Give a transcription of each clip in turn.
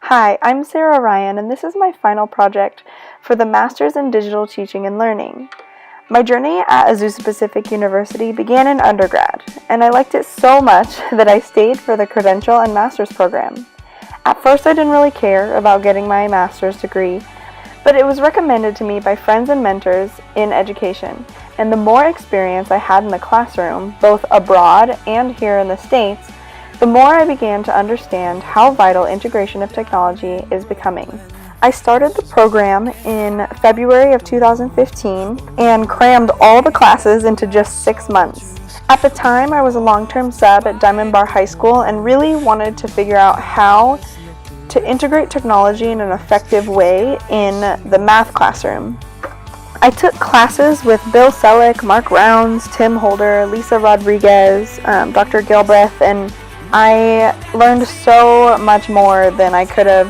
Hi, I'm Sarah Ryan, and this is my final project for the Masters in Digital Teaching and Learning. My journey at Azusa Pacific University began in undergrad, and I liked it so much that I stayed for the credential and master's program. At first, I didn't really care about getting my master's degree, but it was recommended to me by friends and mentors in education, and the more experience I had in the classroom, both abroad and here in the States, the more I began to understand how vital integration of technology is becoming. I started the program in February of 2015 and crammed all the classes into just 6 months. At the time, I was a long-term sub at Diamond Bar High School and really wanted to figure out how to integrate technology in an effective way in the math classroom. I took classes with Bill Selleck, Mark Rounds, Tim Holder, Lisa Rodriguez, Dr. Gilbreth, and I learned so much more than I could have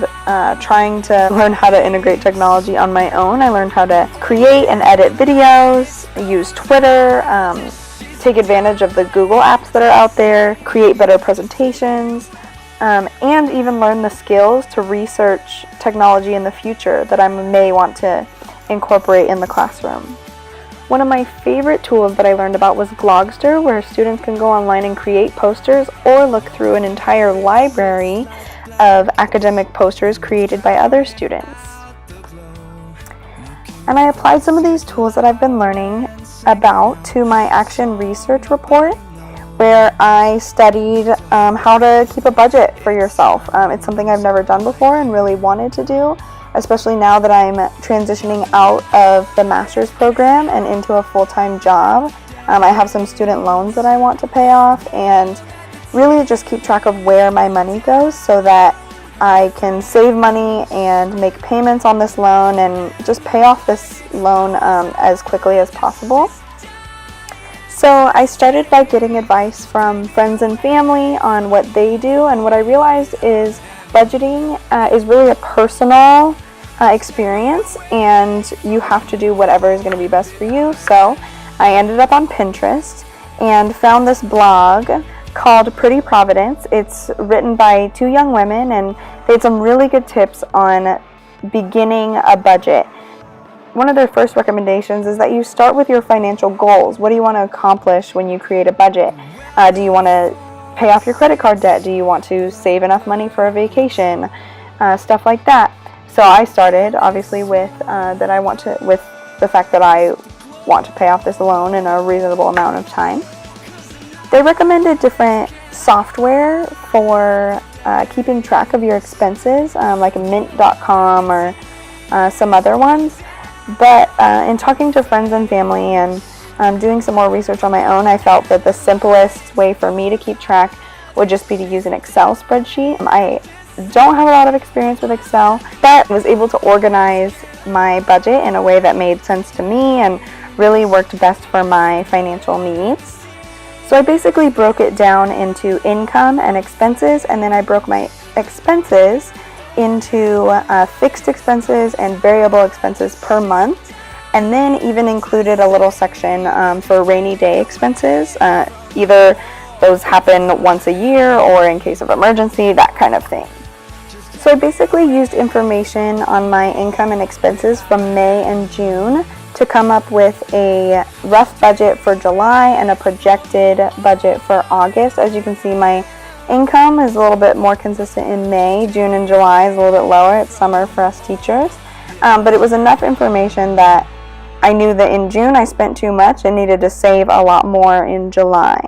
trying to learn how to integrate technology on my own. I learned how to create and edit videos, use Twitter, take advantage of the Google apps that are out there, create better presentations, and even learn the skills to research technology in the future that I may want to incorporate in the classroom. One of my favorite tools that I learned about was Glogster, where students can go online and create posters or look through an entire library of academic posters created by other students. And I applied some of these tools that I've been learning about to my action research report, where I studied how to keep a budget for yourself. It's something I've never done before and really wanted to do, especially now that I'm transitioning out of the master's program and into a full-time job. I have some student loans that I want to pay off and really just keep track of where my money goes so that I can save money and make payments on this loan and just pay off this loan as quickly as possible. So I started by getting advice from friends and family on what they do, and what I realized is budgeting is really a personal experience, and you have to do whatever is going to be best for you. So I ended up on Pinterest and found this blog called Pretty Providence. It's written by 2 young women, and they had some really good tips on beginning a budget. One of their first recommendations is that you start with your financial goals. What do you want to accomplish when you create a budget? Do you want to pay off your credit card debt? Do you want to save enough money for a vacation? Stuff like that. So I started obviously with with the fact that I want to pay off this loan in a reasonable amount of time. They recommended different software for keeping track of your expenses, like Mint.com or some other ones. But in talking to friends and family and doing some more research on my own, I felt that the simplest way for me to keep track would just be to use an Excel spreadsheet. I don't have a lot of experience with Excel, but was able to organize my budget in a way that made sense to me and really worked best for my financial needs. So I basically broke it down into income and expenses, and then I broke my expenses into fixed expenses and variable expenses per month, and then even included a little section for rainy day expenses. Either those happen once a year or in case of emergency, that kind of thing. So I basically used information on my income and expenses from May and June to come up with a rough budget for July and a projected budget for August. As you can see, my income is a little bit more consistent in May. June and July is a little bit lower. It's summer for us teachers. But it was enough information that I knew that in June I spent too much and needed to save a lot more in July.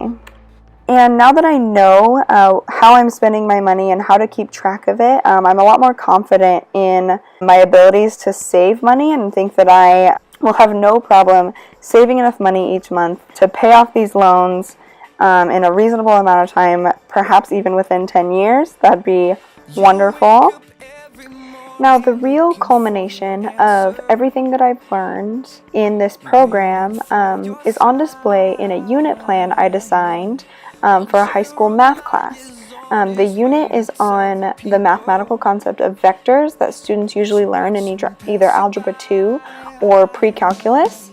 And now that I know how I'm spending my money and how to keep track of it, I'm a lot more confident in my abilities to save money and think that I will have no problem saving enough money each month to pay off these loans in a reasonable amount of time, perhaps even within 10 years. That'd be wonderful. Now, the real culmination of everything that I've learned in this program is on display in a unit plan I designed for a high school math class. The unit is on the mathematical concept of vectors that students usually learn in either Algebra 2 or pre-calculus.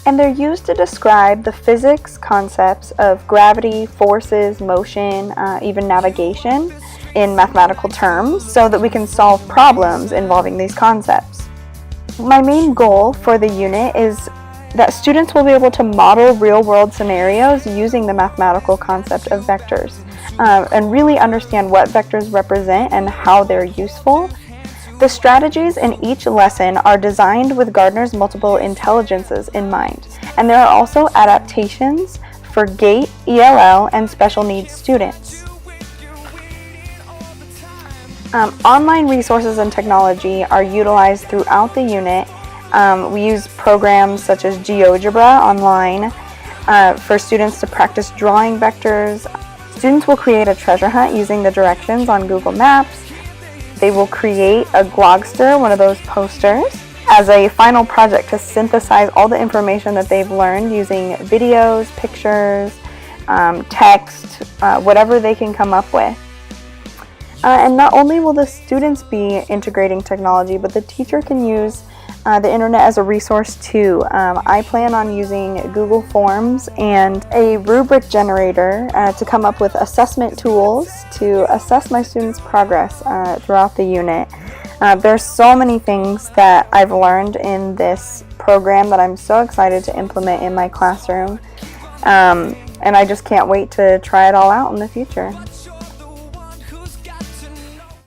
And they're used to describe the physics concepts of gravity, forces, motion, even navigation in mathematical terms so that we can solve problems involving these concepts. My main goal for the unit is that students will be able to model real-world scenarios using the mathematical concept of vectors, and really understand what vectors represent and how they're useful. The strategies in each lesson are designed with Gardner's multiple intelligences in mind, and there are also adaptations for GATE, ELL, and special needs students. Online resources and technology are utilized throughout the unit. We use programs such as GeoGebra online for students to practice drawing vectors. Students will create a treasure hunt using the directions on Google Maps. They will create a Glogster, one of those posters, as a final project to synthesize all the information that they've learned using videos, pictures, text, whatever they can come up with. And not only will the students be integrating technology, but the teacher can use the internet as a resource too. I plan on using Google Forms and a rubric generator to come up with assessment tools to assess my students' progress throughout the unit. There's so many things that I've learned in this program that I'm so excited to implement in my classroom, and I just can't wait to try it all out in the future.